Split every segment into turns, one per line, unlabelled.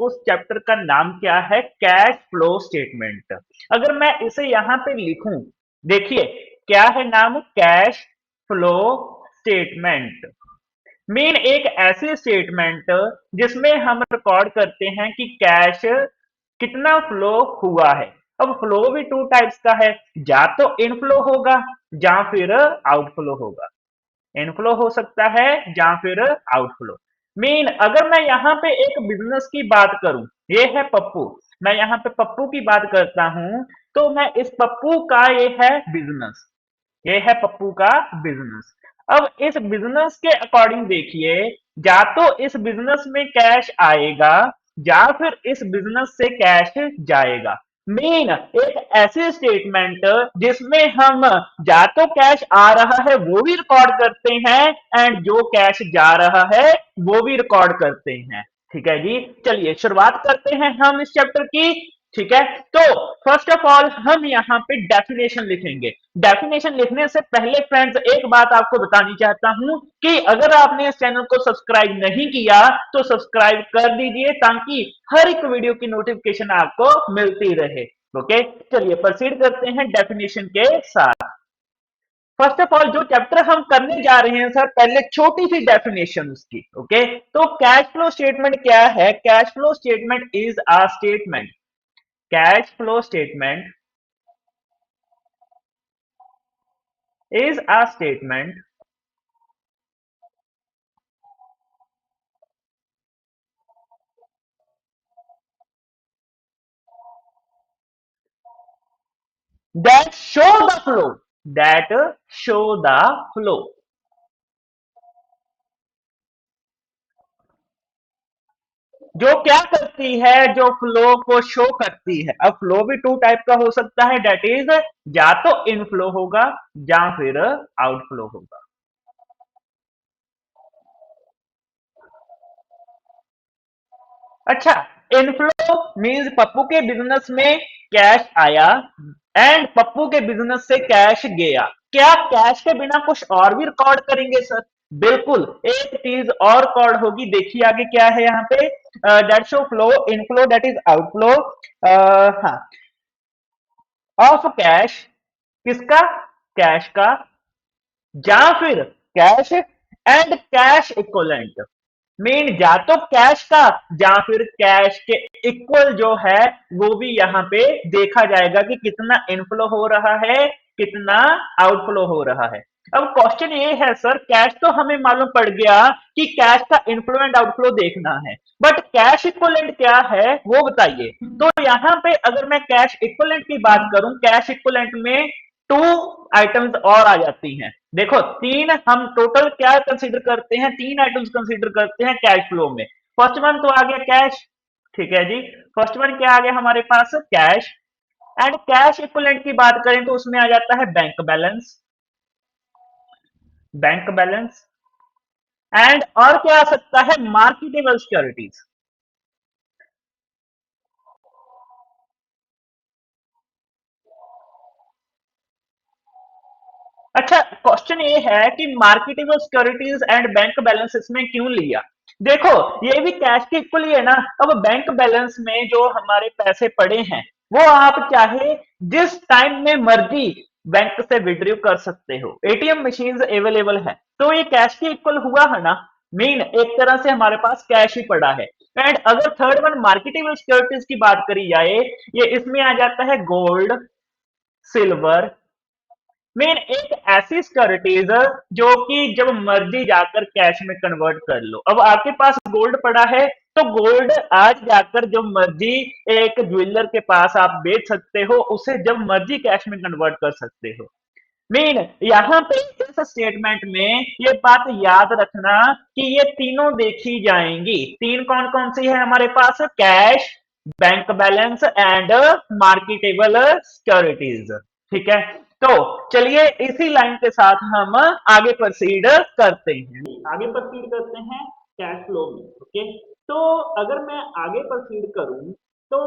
उस चैप्टर का नाम क्या है, कैश फ्लो स्टेटमेंट। अगर मैं इसे यहां पे लिखूं, देखिए क्या है नाम, कैश फ्लो स्टेटमेंट। मेन एक ऐसी स्टेटमेंट जिसमें हम रिकॉर्ड करते हैं कि कैश कितना फ्लो हुआ है। अब फ्लो भी टू टाइप्स का है, या तो इनफ्लो होगा या फिर आउटफ्लो होगा। इनफ्लो हो सकता है या फिर आउटफ्लो। मीन अगर मैं यहाँ पे एक बिजनेस की बात करूं, ये है पप्पू, मैं यहाँ पे पप्पू की बात करता हूं, तो मैं इस पप्पू का ये है बिजनेस, ये है पप्पू का बिजनेस। अब इस बिजनेस के अकॉर्डिंग देखिए, या तो इस बिजनेस में कैश आएगा या फिर इस बिजनेस से कैश जाएगा। मेन एक ऐसी स्टेटमेंट जिसमें हम या तो कैश आ रहा है वो भी रिकॉर्ड करते हैं एंड जो कैश जा रहा है वो भी रिकॉर्ड करते हैं। ठीक है जी, चलिए शुरुआत करते हैं हम इस चैप्टर की। ठीक है, तो फर्स्ट ऑफ ऑल हम यहाँ पे डेफिनेशन लिखेंगे। डेफिनेशन लिखने से पहले फ्रेंड्स एक बात आपको बतानी चाहता हूं कि अगर आपने इस चैनल को सब्सक्राइब नहीं किया तो सब्सक्राइब कर दीजिए ताकि हर एक वीडियो की नोटिफिकेशन आपको मिलती रहे। ओके, चलिए प्रोसीड करते हैं डेफिनेशन के साथ। फर्स्ट ऑफ ऑल जो चैप्टर हम करने जा रहे हैं सर, पहले छोटी सी डेफिनेशन उसकी। ओके, तो कैश फ्लो स्टेटमेंट क्या है? Cash flow statement is a statement, cash flow statement is a statement that show the flow, that show the flow। जो क्या करती है, जो फ्लो को शो करती है। अब फ्लो भी टू टाइप का हो सकता है, दैट इज या तो इनफ्लो होगा या फिर आउटफ्लो होगा। अच्छा, इनफ्लो मींस पप्पू के बिजनेस में कैश आया एंड पप्पू के बिजनेस से कैश गया। क्या कैश के बिना कुछ और भी रिकॉर्ड करेंगे सर? बिल्कुल, एक चीज और रिकॉर्ड होगी, देखिए आगे क्या है यहाँ पे, that show flow inflow that is outflow, हाँ, ऑफ कैश, किसका? कैश का, या फिर cash and cash equivalent. Mean या तो कैश का या फिर कैश के इक्वल जो है वो भी यहाँ पे देखा जाएगा कि कितना इनफ्लो हो रहा है, कितना आउटफ्लो हो रहा है। अब क्वेश्चन ये है सर, कैश तो हमें मालूम पड़ गया कि कैश का इनफ्लो एंड आउटफ्लो देखना है, बट कैश इक्वलेंट क्या है वो बताइए। तो यहाँ पे अगर मैं कैश इक्वलेंट की बात करूं, कैश इक्वलेंट में टू आइटम्स और आ जाती हैं। देखो तीन हम टोटल क्या कंसीडर करते हैं, तीन आइटम्स कंसीडर करते हैं कैश फ्लो में। फर्स्ट वन तो आ गया कैश, ठीक है जी, फर्स्ट वन क्या आ गया हमारे पास, कैश। एंड कैश इक्विवेलेंट की बात करें तो उसमें आ जाता है bank balance, bank balance. And और क्या आ सकता है, मार्केटेबल सिक्योरिटीज। अच्छा, क्वेश्चन ये है कि marketable securities and bank balance इसमें क्यों लिया? देखो ये भी कैश के इक्वल ही है ना। अब बैंक बैलेंस में जो हमारे पैसे पड़े हैं वो आप चाहे जिस टाइम में मर्जी बैंक से विड्रॉ कर सकते हो, एटीएम मशीन अवेलेबल है, तो ये कैश के इक्वल हुआ है ना। मीन एक तरह से हमारे पास कैश ही पड़ा है। एंड अगर थर्ड वन मार्केटेबल सिक्योरिटीज की बात करी जाए, ये इसमें आ जाता है गोल्ड, सिल्वर। मेन एक ऐसी सिक्योरिटीज जो कि जब मर्जी जाकर कैश में कन्वर्ट कर लो। अब आपके पास गोल्ड पड़ा है तो गोल्ड आज जाकर जब मर्जी एक ज्वेलर के पास आप बेच सकते हो, उसे जब मर्जी कैश में कन्वर्ट कर सकते हो। मेन यहाँ पे इस स्टेटमेंट में ये बात याद रखना कि ये तीनों देखी जाएंगी। तीन कौन कौन सी है हमारे पास, cash, bank balance and marketable securities. ठीक है, तो चलिए इसी लाइन के साथ हम आगे प्रोसीड करते हैं, आगे प्रोसीड करते हैं कैश फ्लो में। ओके, तो अगर मैं आगे प्रोसीड करूं तो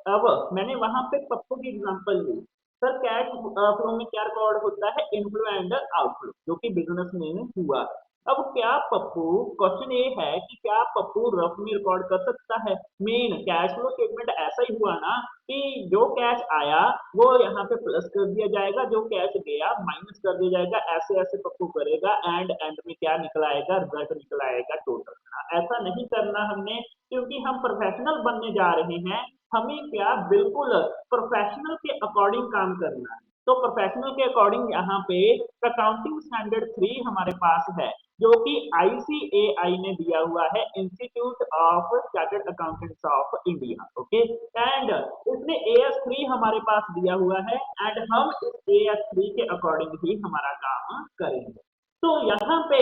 अब मैंने वहां पे पप्पू की एग्जांपल ली। सर कैश फ्लो में क्या रिकॉर्ड होता है, इनफ्लो एंड आउटफ्लो, जो कि बिजनेस में हुआ। अब क्या पप्पू, क्वेश्चन ये है कि क्या पप्पू रफ में रिकॉर्ड कर सकता है? मेन कैश फ्लो स्टेटमेंट ऐसा ही हुआ ना कि जो कैश आया वो यहाँ पे प्लस कर दिया जाएगा, जो कैश गया माइनस कर दिया जाएगा, ऐसे ऐसे पप्पू करेगा एंड एंड में क्या निकल आएगा, रिजल्ट निकल आएगा टोटल। ऐसा नहीं करना हमने, क्योंकि हम प्रोफेशनल बनने जा रहे हैं। हमें क्या बिल्कुल प्रोफेशनल के अकॉर्डिंग काम करना है। तो प्रोफेशनल के अकॉर्डिंग यहाँ पे अकाउंटिंग स्टैंडर्ड 3 हमारे पास है, जो कि आईसीएआई ने दिया हुआ है, institute of chartered accountants of India. Okay, and इसने एएस 3 हमारे पास दिया हुआ है एंड हम इस एएस 3 के अकॉर्डिंग ही हमारा काम करेंगे। तो यहाँ पे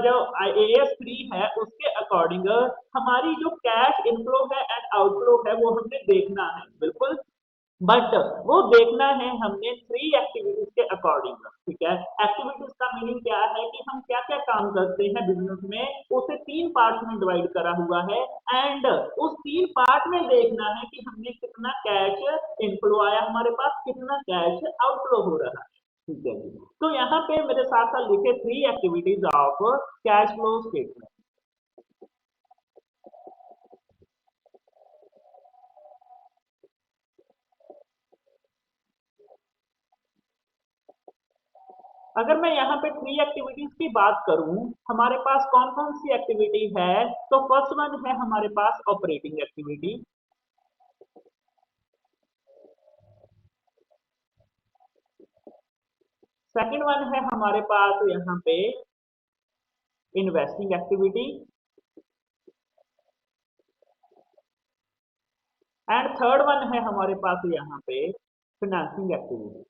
जो एएस 3 है उसके अकॉर्डिंग हमारी जो कैश इनफ्लो है एंड आउटफ्लो है वो हमने देखना है बिल्कुल। बट वो देखना है हमने 3 एक्टिविटीज के अकॉर्डिंग। ठीक है, एक्टिविटीज का मीनिंग क्या है कि हम क्या क्या काम करते हैं बिजनेस में, उसे 3 पार्ट में डिवाइड करा हुआ है एंड उस 3 पार्ट में देखना है कि हमने कितना कैश इनफ्लो आया हमारे पास, कितना कैश आउटफ्लो हो रहा है। ठीक है जी, तो यहाँ पे मेरे साथ साथ लिखे 3 activities of cash flow statement. अगर मैं यहाँ पे 3 एक्टिविटीज की बात करूं, हमारे पास कौन कौन सी एक्टिविटी है, तो फर्स्ट वन है हमारे पास ऑपरेटिंग एक्टिविटी। सेकंड वन है हमारे पास यहाँ पे investing activity and third one है हमारे पास यहाँ पे फिनेंसिंग एक्टिविटी।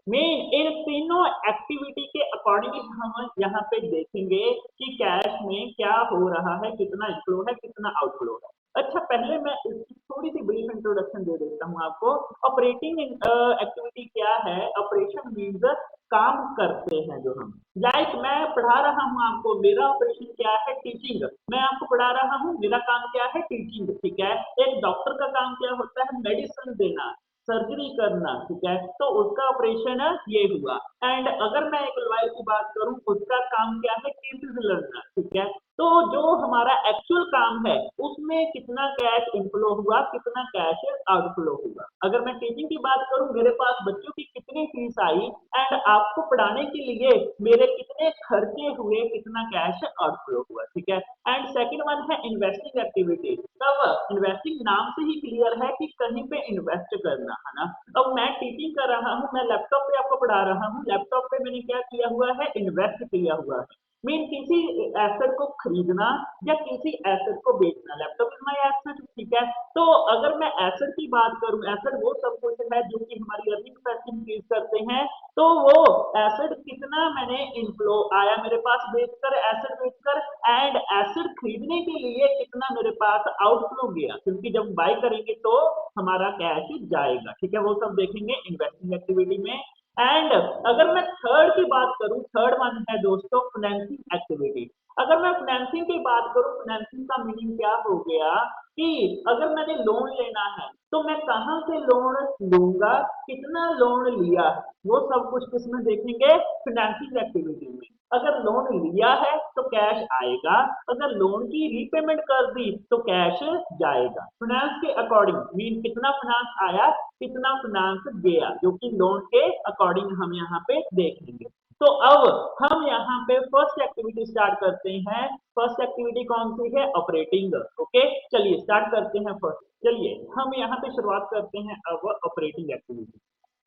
मेन इन तीनों एक्टिविटी के अकॉर्डिंग हम यहाँ पे देखेंगे कि कैश में क्या हो रहा है, कितना इनफ्लो है, कितना आउटफ्लो है। अच्छा, पहले मैं इसकी थोड़ी सी ब्रीफ इंट्रोडक्शन दे देता हूँ आपको। ऑपरेटिंग एक्टिविटी क्या है? ऑपरेशन मीन्स काम करते हैं जो हम, लाइक मैं पढ़ा रहा हूँ आपको, मेरा ऑपरेशन क्या है? टीचिंग। मैं आपको पढ़ा रहा हूँ, मेरा काम क्या है? टीचिंग। ठीक है, एक डॉक्टर का काम क्या होता है? मेडिसिन देना, सर्जरी करना। ठीक है, तो उसका ऑपरेशन ये हुआ। एंड अगर मैं एक लॉयर की बात करूं, उसका काम क्या है? केसेस लड़ना। ठीक है, तो जो हमारा एक्चुअल काम है उसमें कितना कैश इनफ्लो हुआ, कितना कैश आउटफ्लो हुआ। अगर मैं टीचिंग की बात करूं, मेरे पास बच्चों की कितनी फीस आई एंड आपको पढ़ाने के लिए मेरे कितने खर्चे हुए, कितना कैश आउटफ्लो हुआ। ठीक है, एंड सेकंड वन है इन्वेस्टिंग एक्टिविटी। तब इन्वेस्टिंग नाम से ही क्लियर है कि कहीं पे इन्वेस्ट करना है ना। अब मैं टीचिंग कर रहा हूँ, मैं लैपटॉप पे आपको पढ़ा रहा हूँ, लैपटॉप पे मैंने क्या किया हुआ है? इन्वेस्ट किया हुआ है। मीन किसी एसेट को खरीदना या किसी एसेट को बेचना, लैपटॉप इज माय एसेट। ठीक है, तो अगर मैं एसेट की बात करूं, एसेट वो सब कुछ है जो कि हमारी अर्निंग पैसे इंक्रीज करते हैं। तो वो एसेट कितना मैंने इनफ्लो आया मेरे पास बेचकर, एसेट बेचकर, एंड एसेट खरीदने के लिए कितना मेरे पास आउटफ्लो गया, क्योंकि जब बाय करेंगे तो हमारा कैश जाएगा। ठीक है, वो सब देखेंगे इन्वेस्टिंग एक्टिविटी में। एंड अगर मैं थर्ड की बात करूं, थर्ड वन है दोस्तों फाइनेंसिंग एक्टिविटी। अगर मैं फाइनेंसिंग की बात करूं, फाइनेंसिंग का मीनिंग क्या हो गया कि अगर मैंने लोन लेना है तो मैं कहां से लोन लूंगा, कितना लोन लिया है, वो सब कुछ किसमें देखेंगे? फाइनेंसिंग एक्टिविटी में। अगर लोन लिया है तो कैश आएगा, अगर लोन की रीपेमेंट कर दी तो कैश जाएगा। फाइनेंस के अकॉर्डिंग मीन कितना फाइनेंस आया, कितना फाइनेंस गया, जो कि लोन के अकॉर्डिंग हम यहाँ पे देखेंगे। तो अब हम यहाँ पे फर्स्ट एक्टिविटी स्टार्ट करते हैं। फर्स्ट एक्टिविटी कौन सी है? ऑपरेटिंग। ओके, चलिए स्टार्ट करते हैं फर्स्ट। चलिए हम यहाँ पे शुरुआत करते हैं अब ऑपरेटिंग एक्टिविटी।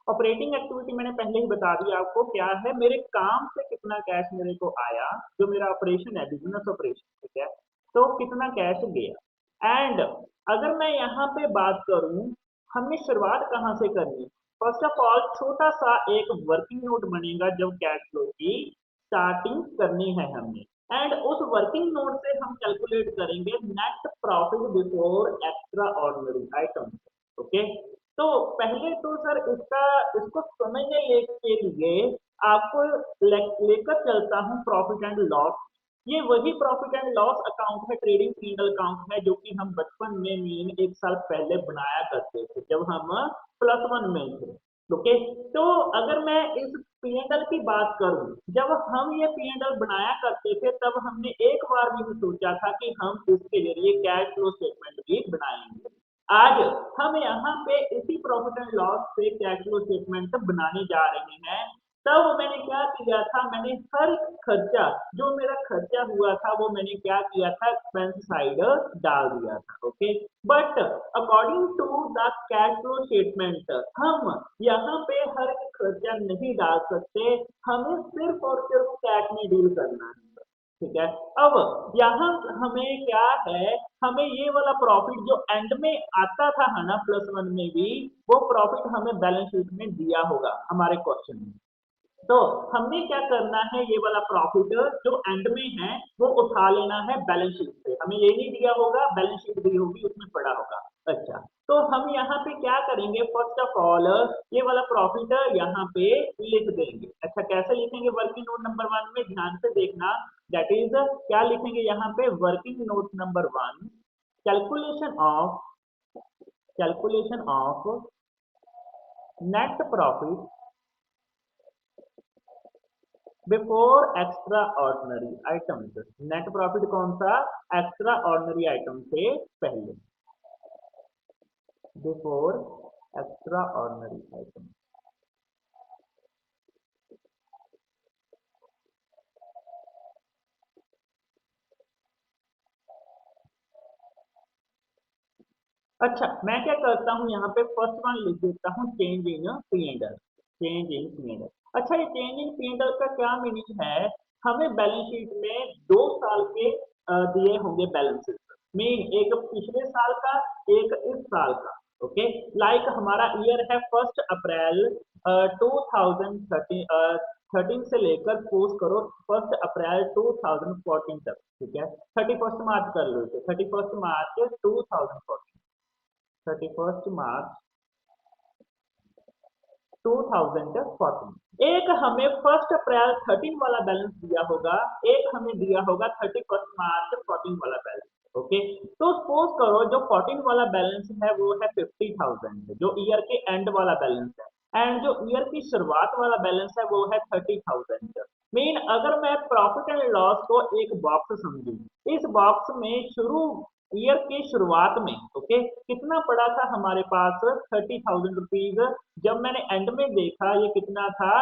ऑपरेटिंग एक्टिविटी मैंने पहले ही बता दिया आपको क्या है, मेरे काम से कितना कैश मेरे को आया, जो मेरा ऑपरेशन है बिजनेस ऑपरेशन। ठीक है, तो कितना कैश गया। एंड अगर मैं यहाँ पे बात करूं, हमने शुरुआत कहाँ से करनी है? फर्स्ट ऑफ ऑल छोटा सा एक वर्किंग नोट बनेगा जब कैश फ्लो की स्टार्टिंग करनी है हमने, एंड उस वर्किंग नोट से हम कैलकुलेट करेंगे net profit before extra ordinary item. Okay, तो पहले तो सर इसको समझने के लिए आपको लेकर चलता हूँ प्रॉफिट एंड लॉस। ये वही प्रॉफिट एंड लॉस अकाउंट है, ट्रेडिंग पीनल अकाउंट है, जो कि हम बचपन में मीन 1 साल पहले बनाया करते थे जब हम +1 में थे। ओके, तो अगर मैं इस P&L की बात करूं, जब हम ये P&L बनाया करते थे तब हमने एक बार भी नहीं सोचा था कि हम इसके जरिए कैश फ्लो स्टेटमेंट भी बनाएंगे। आज हम यहाँ पे इसी प्रॉफिट एंड लॉस से कैश फ्लो स्टेटमेंट बनाने जा रहे हैं। तब मैंने क्या किया था, मैंने हर खर्चा, जो मेरा खर्चा हुआ था वो मैंने क्या किया था, एक्सपेंस साइड डाल दिया था। Okay, but according to the cash flow statement हम यहाँ पे हर एक खर्चा नहीं डाल सकते, हमें सिर्फ और सिर्फ कैश में डील करना है। ठीक है, अब यहाँ हमें क्या है, हमें ये वाला प्रॉफिट जो एंड में आता था है ना +1 में भी, वो प्रॉफिट हमें बैलेंस शीट में दिया होगा हमारे क्वेश्चन में। तो हमने क्या करना है, ये वाला प्रॉफिट जो एंड में है वो उठा लेना है बैलेंस शीट से। हमें ये नहीं दिया होगा, बैलेंस शीट दी होगी उसमें पड़ा होगा। अच्छा, तो हम यहाँ पे क्या करेंगे, फर्स्ट ऑफ ऑल ये वाला प्रॉफिट यहाँ पे लिख देंगे। अच्छा, कैसे लिखेंगे, वर्किंग नोट नंबर 1 में ध्यान से देखना, दैट इज क्या लिखेंगे यहाँ पे, working note number 1, calculation of net profit before extra ordinary items. Net profit कौन सा, एक्स्ट्रा ऑर्डिनरी आइटम से पहले, बिफोर एक्स्ट्रा ऑर्डिनरी आइटम। अच्छा, मैं क्या करता हूँ यहाँ पे फर्स्ट वन लिख देता हूँ, change in P&L, change in P&L। अच्छा, ये चेंज इन P&L का क्या मीनिंग है, हमें बैलेंस शीट में 2 साल के दिए होंगे बैलेंसेस, मीन एक पिछले साल का, एक इस साल का। ओके, लाइक हमारा ईयर है 1 अप्रैल 2013 से लेकर पोस्ट करो 1 अप्रैल 2014 तक। ठीक है, 31 मार्च कर लो इसे, 31 मार्च 2014, 31 मार्च 2014। एक हमें 1 अप्रैल 13 वाला बैलेंस दिया होगा, एक हमें दिया होगा 31 मार्च 14 वाला बैलेंस। ओके, तो सपोज करो जो 14 वाला बैलेंस है वो है 50,000, जो ईयर के एंड वाला बैलेंस है, एंड जो ईयर की शुरुआत वाला बैलेंस है वो है 30,000। मीन अगर मैं प्रॉफिट एंड लॉस को एक बॉक्स समझूं, इस बॉक्स में शुरू ईयर की शुरुआत में, ओके, कितना पड़ा था हमारे पास, 30,000 रुपीज। जब मैंने एंड में देखा ये कितना था,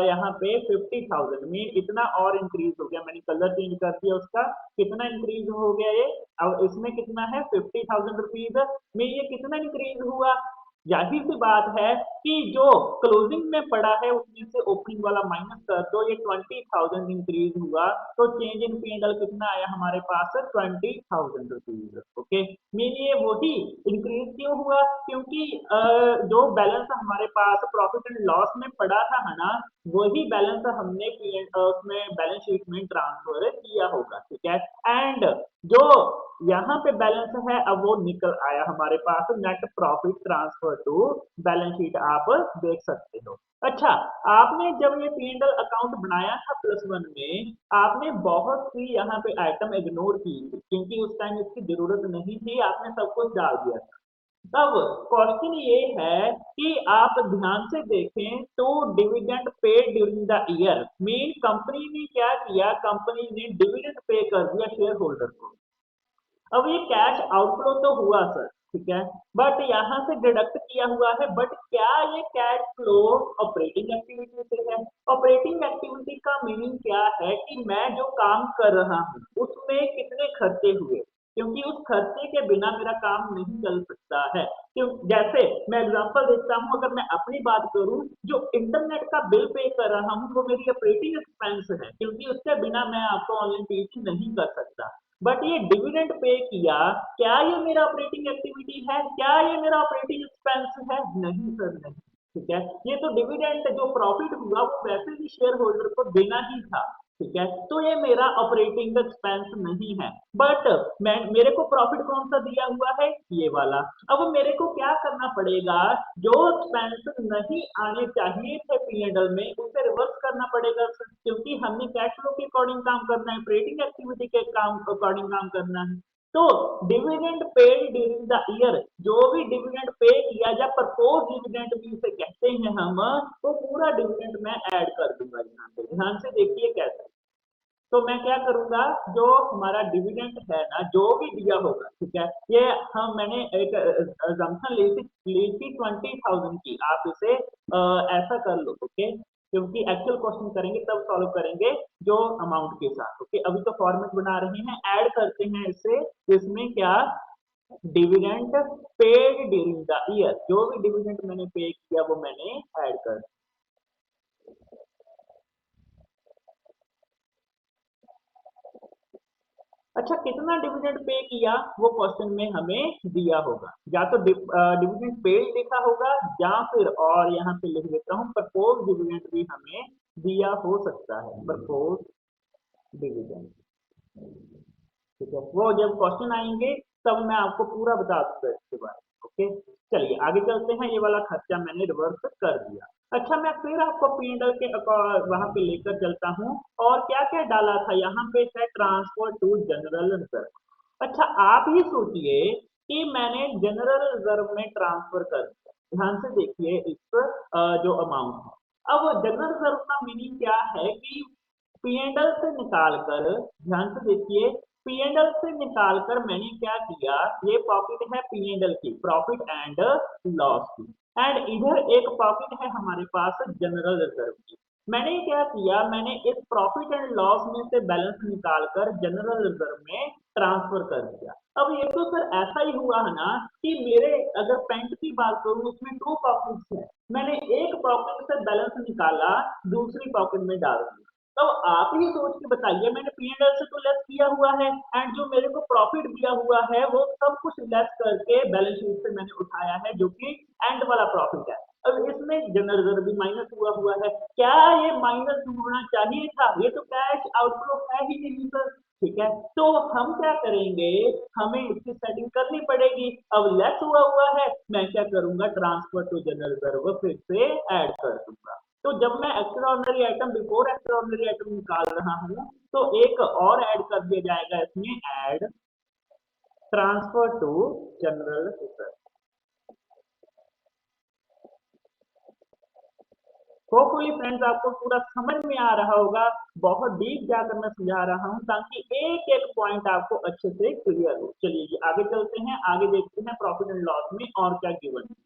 यहाँ पे 50,000, मीन इतना और इंक्रीज हो गया, मैंने कलर चेंज कर दिया उसका, कितना इंक्रीज हो गया ये, अब इसमें कितना है 50,000 रुपीज में, ये कितना इंक्रीज हुआ, जाहिर सी बात है कि जो क्लोजिंग में पड़ा है उसमें से ओपनिंग वाला माइनस कर दो, ये 20,000 इंक्रीज हुआ, तो चेंज इन P&L कितना आया हमारे पास, 20,000 रुपीज। ओके, मीन ये वही इंक्रीज क्यों हुआ, क्योंकि जो बैलेंस हमारे पास प्रॉफिट एंड लॉस में पड़ा था है ना, वही बैलेंस हमने उसमें बैलेंस शीट में ट्रांसफर किया होगा। ठीक है, एंड जो यहाँ पे बैलेंस है अब वो निकल आया हमारे पास, net profit transfer to balance sheet आप देख सकते हो। अच्छा, आपने जब ये P&L अकाउंट बनाया था +1 में, आपने बहुत सी यहाँ पे आइटम इग्नोर की थी, क्योंकि उस टाइम इसकी जरूरत नहीं थी, आपने सब कुछ डाल दिया था। अब क्वेश्चन ये है कि आप ध्यान से देखें तो dividend paid during the year, main company ने क्या किया, कंपनी ने डिविडेंड पे कर दिया शेयर होल्डर को। अब ये कैश आउटफ्लो तो हुआ सर, ठीक है, बट यहाँ से डिडक्ट किया हुआ है, बट क्या ये कैश फ्लो ऑपरेटिंग एक्टिविटी से है? ऑपरेटिंग एक्टिविटी का मीनिंग क्या है कि मैं जो काम कर रहा हूँ उसमें कितने खर्चे हुए, क्योंकि उस खर्चे के बिना मेरा काम नहीं चल सकता है। क्यों, जैसे मैं एग्जांपल देता हूँ, अगर मैं अपनी बात करूँ, जो इंटरनेट का बिल पे कर रहा हूँ वो मेरी ऑपरेटिंग एक्सपेंस है, क्योंकि उसके बिना मैं आपको ऑनलाइन टीचिंग नहीं कर सकता। बट ये डिविडेंड पे किया, क्या ये मेरा ऑपरेटिंग एक्टिविटी है, क्या ये मेरा ऑपरेटिंग एक्सपेंस है? नहीं सर, नहीं। ठीक है, ये तो डिविडेंड जो प्रॉफिट हुआ वो वैसे भी शेयर होल्डर को देना ही था। ठीक है, तो ये मेरा ऑपरेटिंग एक्सपेंस नहीं है, बट मैं, मेरे को प्रॉफिट कौन सा दिया हुआ है, ये वाला। अब मेरे को क्या करना पड़ेगा, जो एक्सपेंस नहीं आने चाहिए थे P&L में उसे रिवर्स करना पड़ेगा, क्योंकि हमने कैश फ्लो के अकॉर्डिंग काम करना है, ऑपरेटिंग एक्टिविटी के काम अकॉर्डिंग काम करना है। तो dividend paid during the year, जो भी डिविडेंड पे किया या प्रपोज डिविडेंड भी इसे कहते हैं हम, वो पूरा डिविडेंड मैं ऐड कर दूंगा यहाँ पे। ध्यान से देखिए कैसे। तो मैं क्या करूंगा, जो हमारा डिविडेंड है ना, जो भी दिया होगा, ठीक है, ये हम मैंने एक assumption ली थी 20,000 की। आप इसे ऐसा कर लो, ओके, क्योंकि एक्चुअल क्वेश्चन करेंगे तब सॉल्व करेंगे जो अमाउंट के साथ। ओके, अभी तो फॉर्मेट बना रहे हैं, ऐड करते हैं इससे। इसमें क्या, dividend paid during the year, जो भी डिविडेंड मैंने पे किया वो मैंने ऐड कर। अच्छा, कितना डिविडेंड पे किया वो क्वेश्चन में हमें दिया होगा, या तो डिविडेंड पेड लिखा होगा, या फिर और यहाँ पे लिख देता हूँ प्रपोज डिविडेंड भी हमें दिया हो सकता है, प्रपोज डिविडेंड। ठीक है, वो जब क्वेश्चन आएंगे तब मैं आपको पूरा बता दूंगा इसके बारे में। ओके, चलिए आगे चलते हैं। ये वाला खर्चा मैंने रिवर्स कर दिया। अच्छा, मैं फिर आपको पीएनएल के वहां पे लेकर चलता हूँ, और क्या क्या डाला था यहाँ पे है, ट्रांसफर टू जनरल रिजर्व। अच्छा, आप ही सोचिए कि मैंने जनरल रिजर्व में ट्रांसफर कर दिया। ध्यान से देखिए इस जो अमाउंट है। अब जनरल रिजर्व का मीनिंग क्या है कि पीएनएल से निकालकर, ध्यान से देखिए, पीएनएल से निकालकर मैंने क्या किया, ये पॉकेट है पीएनएल की, प्रॉफिट एंड लॉस की, एंड इधर एक पॉकेट है हमारे पास जनरल रिजर्व की। मैंने क्या किया, मैंने इस प्रॉफिट एंड लॉस में से बैलेंस निकालकर जनरल रिजर्व में ट्रांसफर कर दिया। अब ये तो सर ऐसा ही हुआ है ना कि मेरे, अगर पेंट की बात करूं, उसमें दो पॉकेट्स हैं, मैंने एक पॉकेट से बैलेंस निकाला, दूसरी पॉकेट में डाल दिया। तो आप ही सोच के बताइए, मैंने पीएनएल से तो लेस किया हुआ है, एंड जो मेरे को प्रॉफिट दिया हुआ है वो सब कुछ लेस करके बैलेंस शीट से मैंने उठाया है, जो कि एंड वाला प्रॉफिट है। अब इसमें जनरल रिजर्व भी माइनस हुआ हुआ है। क्या ये माइनस होना चाहिए था? ये तो कैश आउटफ्लो है ही नहीं सर। ठीक है, तो हम क्या करेंगे, हमें इसकी सेटिंग करनी पड़ेगी। अब लेस हुआ हुआ है, मैं क्या करूंगा, ट्रांसफर टू जनरल रिजर्व फिर से ऐड कर दूंगा। तो जब मैं extra ordinary item before extra ordinary item निकाल रहा हूँ, तो एक और ऐड कर दिया जाएगा इसमें, add transfer to general reserve. Hopefully friends आपको पूरा समझ में आ रहा होगा। बहुत डीप जाकर मैं समझा रहा हूँ ताकि एक एक पॉइंट आपको अच्छे से क्लियर हो। चलिए जी आगे चलते हैं, आगे देखते हैं प्रॉफिट एंड लॉस में और क्या गिवन है।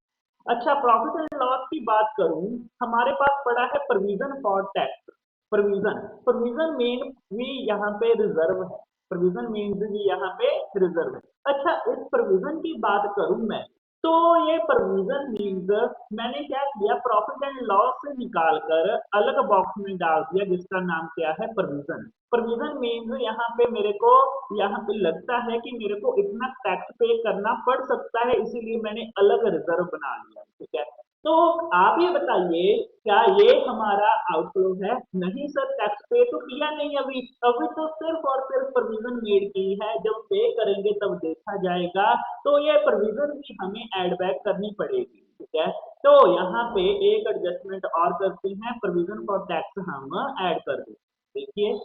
अच्छा, प्रॉफिट एंड लॉस की बात करूं, हमारे पास पड़ा है provision for tax. Provision, provision mean भी यहाँ पे रिजर्व है, प्रोविजन मीन भी यहाँ पे रिजर्व है। अच्छा, इस प्रोविजन की बात करूं मैं, तो ये प्रोविजन मीन्स मैंने क्या किया, प्रॉफिट एंड लॉस से निकालकर अलग बॉक्स में डाल दिया, जिसका नाम क्या है, प्रोविजन। प्रोविजन मीन्स यहाँ पे मेरे को, यहाँ पे लगता है कि मेरे को इतना टैक्स पे करना पड़ सकता है, इसीलिए मैंने अलग रिजर्व बना लिया। ठीक है, तो आप ये बताइए, क्या ये हमारा आउटफ्लो है? नहीं सर, टैक्स पे तो किया नहीं अभी, अभी तो सिर्फ और सिर्फ प्रोविजन मेड की है, जब पे करेंगे तब देखा जाएगा। तो ये प्रोविजन भी हमें ऐड बैक करनी पड़ेगी। ठीक है, तो यहाँ पे एक एडजस्टमेंट और करते हैं, प्रोविजन फॉर टैक्स हम ऐड कर देते हैं। देखिए,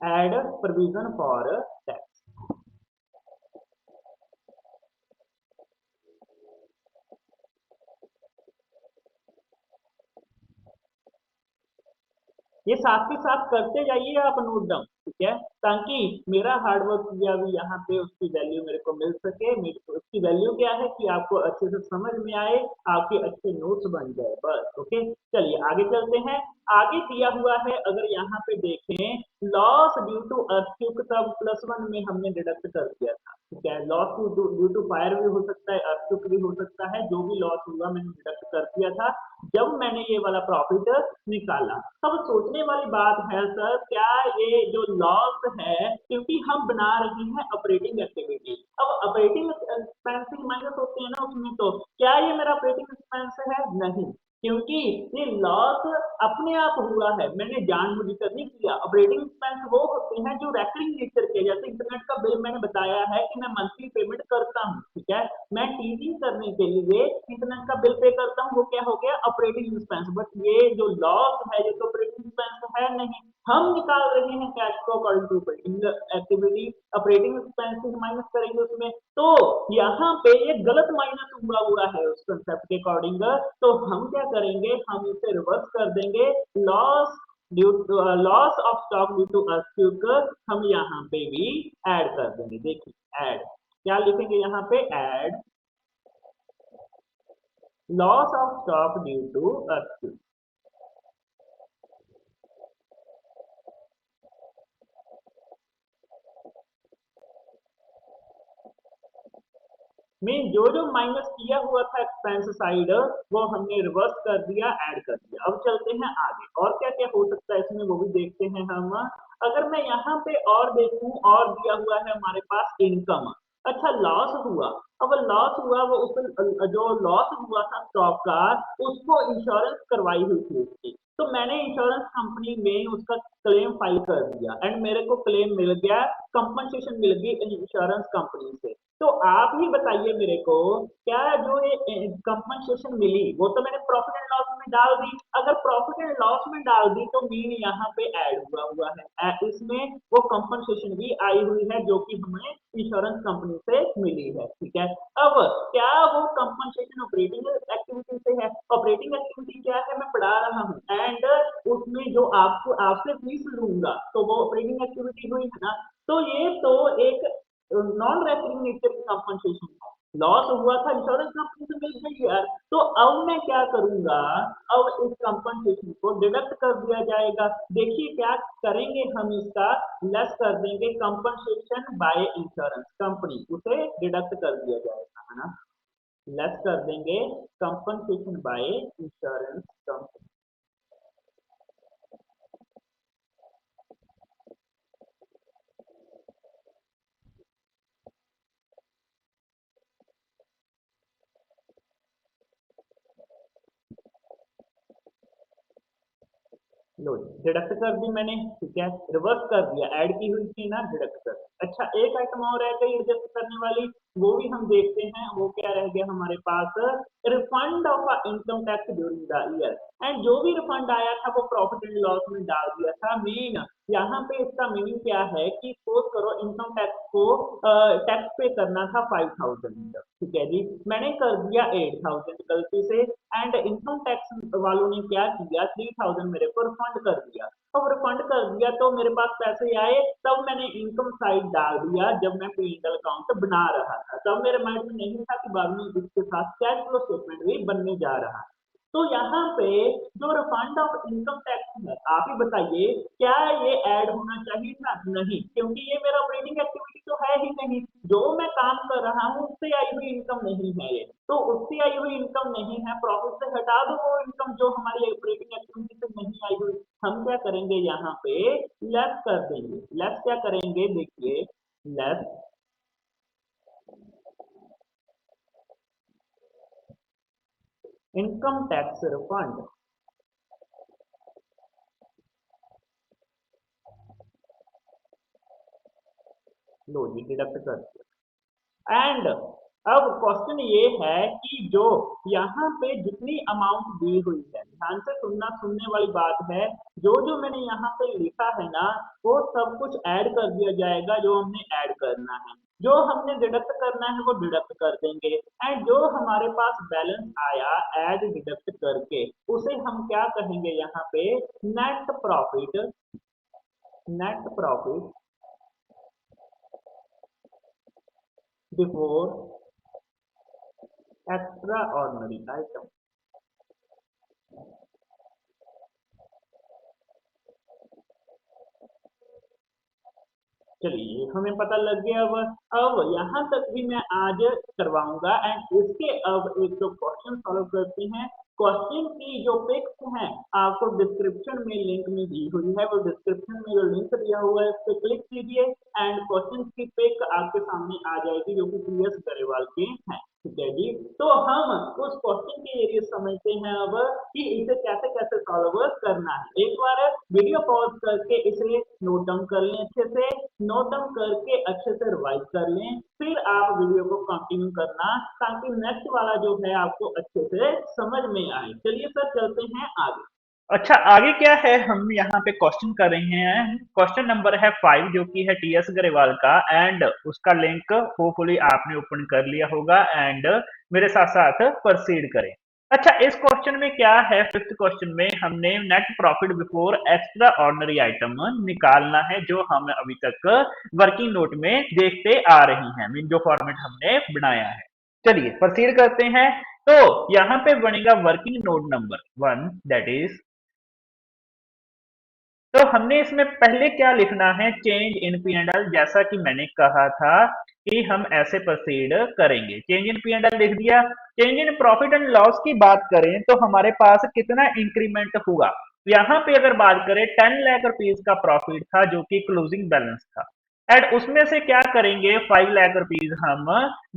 ऐड प्रोविजन फॉर टैक्स। ये साथ के साथ करते जाइए आप नोट डाउन। ठीक है, ताकि मेरा हार्डवर्क किया भी यहाँ पे उसकी वैल्यू मेरे को मिल सके। मेरे को उसकी वैल्यू क्या है कि आपको अच्छे से समझ में आए, आपके अच्छे नोट्स बन जाए, बस। ओके, चलिए आगे चलते हैं। आगे दिया हुआ है, अगर यहाँ पे देखें, लॉस ड्यू टू अर्थक्वेक, तब +1 में हमने डिडक्ट कर दिया था। ठीक है, लॉस ड्यू टू फायर भी हो सकता है, अर्थक्वेक भी हो सकता है, जो भी लॉस हुआ मैंने डिडक्ट कर दिया था जब मैंने ये वाला प्रॉफिट निकाला। अब सोचने वाली बात है सर, क्या ये जो लॉस है, क्योंकि हम बना रहे हैं ऑपरेटिंग एक्टिविटी, अब ऑपरेटिंग एक्सपेंस माइनस होते हैं ना उसमें, तो क्या ये मेरा ऑपरेटिंग एक्सपेंस है? नहीं, क्योंकि ये लॉस अपने आप हुआ है, मैंने जानबूझकर नहीं किया। ऑपरेटिंग एक्सपेंस वो होते हैं जो रेकरिंग नेचर के, जैसे इंटरनेट का बिल मैंने बताया है कि मैं मंथली पेमेंट करता हूँ। ठीक है, मैं टीचिंग करने के लिए इंटरनेट का बिल पे करता हूँ, वो क्या हो गया, ऑपरेटिंग एक्सपेंस। बट ये जो लॉस है, ये तो ऑपरेटिंग एक्सपेंस है नहीं। हम निकाल रहे हैं cash flow according to operating activity, operating expenses minus करेंगे उसमें, तो यहाँ पे ये गलत माइनस हुआ है उस कंसेप्ट के अकॉर्डिंग। तो हम क्या करेंगे, हम इसे रिवर्स कर देंगे, loss due to loss of stock due to earthquake हम यहाँ पे भी ऐड कर देंगे। देखिए ऐड क्या लिखेंगे यहाँ पे, add loss of stock due to earthquake mean जो जो माइनस किया हुआ था एक्सपेंस साइड वो हमने रिवर्स कर दिया, ऐड कर दिया। अब चलते हैं आगे, और क्या क्या हो सकता है इसमें वो भी देखते हैं हम। अगर मैं यहाँ पे और देखूं, और दिया हुआ है हमारे पास इनकम। अच्छा लॉस हुआ, अब लॉस हुआ वो उस जो लॉस हुआ था स्टॉक का, उसको इंश्योरेंस करवाई हुई थी उसकी, तो मैंने इंश्योरेंस कंपनी में उसका क्लेम फाइल कर दिया एंड मेरे को क्लेम मिल गया, कंपनसेशन मिल गई इंश्योरेंस कंपनी से। तो आप ही बताइए मेरे को, क्या जो ये कंपनसेशन मिली वो तो मैंने प्रॉफिट एंड लॉस में डाल दी, अगर प्रॉफिट एंड लॉस में डाल दी तो मीन यहाँ पे ऐड हुआ है, इसमें वो कंपनसेशन भी आई हुई है जो कि हमें इंश्योरेंस कंपनी से मिली है, ठीक है। अब क्या वो कंपनसेशन ऑपरेटिंग एक्टिविटी से है, ऑपरेटिंग एक्टिविटी क्या है, मैं पढ़ा रहा हूँ एंड उसमें जो आपको आपसे फीस लूंगा तो वो ऑपरेटिंग एक्टिविटी हुई है ना, तो ये तो एक नॉन रेकरिंग नेचर की कंपनसेशन है। लॉस हुआ था इंश्योरेंस कंपनी से मिल गई यार, तो अब मैं क्या करूंगा, अब इस कंपनसेशन को डिडक्ट कर दिया जाएगा। देखिए क्या करेंगे हम, इसका लेस कर देंगे, कंपनसेशन बाय इंश्योरेंस कंपनी, उसे डिडक्ट कर दिया जाएगा, है ना, लेस कर देंगे compensation by insurance company. Low deduct कर दी मैंने, ठीक है, रिवर्स कर दिया, ऐड की हुई थी ना, डिडक्ट कर दी। अच्छा एक आइटम और रह गई एडजस्ट करने वाली, वो भी हम देखते हैं, वो क्या रह गया हमारे पास, refund of income tax during the year. And जो भी रिफंड आया था वो प्रॉफिट एंड लॉस में डाल दिया था। मेन यहाँ पे इसका मीनिंग क्या है कि सपोज करो इनकम टैक्स को टैक्स पे करना था 5000, ठीक है जी, मैंने कर दिया 8000 गलती से, एंड इनकम टैक्स वालों ने क्या किया, 3000 मेरे को रिफंड कर दिया। अब रिफंड कर दिया तो मेरे पास पैसे आए, तब मैंने इनकम साइड डाल दिया जब मैं P&L अकाउंट बना रहा था, तब मेरे माइंड में नहीं था कि बाद में इसके साथ कैश फ्लो स्टेटमेंट भी बनने जा रहा है। तो यहाँ पे जो रिफंड ऑफ इनकम टैक्स है, आप ही बताइए क्या ये ऐड होना चाहिए था, नहीं, क्योंकि ये मेरा ऑपरेटिंग एक्टिविटी तो है ही नहीं, जो मैं काम कर रहा हूँ उससे आई हुई इनकम नहीं है ये, तो उससे आई हुई इनकम नहीं है, प्रॉफिट से हटा दो वो इनकम जो हमारी ऑपरेटिंग एक्टिविटी से नहीं आई हुई। हम क्या करेंगे यहाँ पे, लेस कर देंगे, लेस क्या करेंगे देखिए, लेस इनकम टैक्स रिफंड, लो जी डिडक्ट कर दिया। एंड अब क्वेश्चन ये है कि जो यहाँ पे जितनी अमाउंट दी हुई है, ध्यान से सुनना, सुनने वाली बात है, जो जो मैंने यहाँ पे लिखा है ना वो सब कुछ ऐड कर दिया जाएगा, जो हमने ऐड करना है, जो हमने डिडक्ट करना है वो डिडक्ट कर देंगे, एंड जो हमारे पास बैलेंस आया ऐड डिडक्ट करके उसे हम क्या कहेंगे यहाँ पे, net profit, net profit before extra ordinary item. चलिए हमें पता लग गया। अब यहाँ तक भी मैं आज करवाऊंगा एंड इसके अब एक तो क्वेश्चन सॉल्व करते हैं। क्वेश्चन की जो पिक्स हैं आपको डिस्क्रिप्शन में लिंक में दी हुई है, वो डिस्क्रिप्शन में जो लिंक दिया हुआ है उस पर क्लिक कीजिए एंड क्वेश्चन की पिक आपके सामने आ जाएगी जो कि PS गरेवाल के हैं, ठीक है जी। तो हम उस क्वेश्चन के एरिया समझते हैं अब कि इसे कैसे कैसे सॉल्व करना है। एक बार वीडियो पॉज करके इसे नोट डाउन कर लें अच्छे से, नोट डाउन करके अच्छे से रिवाइज कर लें, फिर आप वीडियो को कंटिन्यू करना ताकि नेक्स्ट वाला जो है आपको अच्छे से समझ में आए। चलिए सर चलते हैं आगे। अच्छा, आगे क्या है, हम यहाँ पे क्वेश्चन कर रहे हैं, क्वेश्चन नंबर है 5 जो कि है टीएस गरेवाल का, एंड उसका लिंक होपफुली आपने ओपन कर लिया होगा, एंड मेरे साथ साथ प्रोसीड करें। अच्छा, इस क्वेश्चन में क्या है, फिफ्थ क्वेश्चन में हमने net profit before extra ordinary item निकालना है, जो हम अभी तक वर्किंग नोट में देखते आ रही हैं, मीन जो फॉर्मेट हमने बनाया है। चलिए प्रोसीड करते हैं। तो यहाँ पे बनेगा working note number 1, that is, तो हमने इसमें पहले क्या लिखना है, change in P and L, जैसा कि मैंने कहा था कि हम ऐसे प्रोसीड करेंगे। Change in P and L लिख दिया। Change in profit and loss की बात करें तो हमारे पास कितना इंक्रीमेंट हुआ, यहाँ पे अगर बात करें 10 लाख रुपीज का प्रॉफिट था जो कि क्लोजिंग बैलेंस था, एंड उसमें से क्या करेंगे, 5 लाख रुपीज हम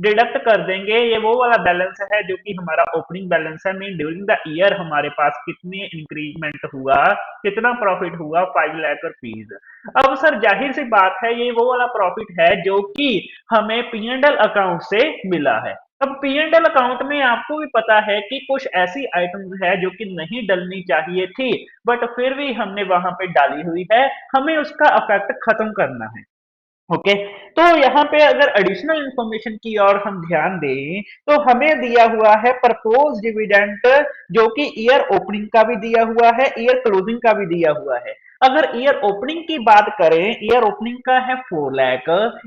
डिडक्ट कर देंगे। ये वो वाला बैलेंस है जो कि हमारा ओपनिंग बैलेंस है, मीन ड्यूरिंग द ईयर हमारे पास कितने इंक्रीमेंट हुआ, कितना प्रॉफिट हुआ, 5 लाख रुपीज। अब सर जाहिर सी बात है, ये वो वाला प्रॉफिट है जो कि हमें पी एंड एल अकाउंट से मिला है। अब पी एंड एल अकाउंट में आपको भी पता है कि कुछ ऐसी आइटम्स है जो कि नहीं डलनी चाहिए थी, बट फिर भी हमने वहां पे डाली हुई है, हमें उसका इफेक्ट खत्म करना है। ओके, तो यहाँ पे अगर एडिशनल इंफॉर्मेशन की ओर हम ध्यान दें तो हमें दिया हुआ है प्रपोज डिविडेंड, जो कि ईयर ओपनिंग का भी दिया हुआ है, ईयर क्लोजिंग का भी दिया हुआ है। अगर ईयर ओपनिंग की बात करें, ईयर ओपनिंग का है 4 लाख,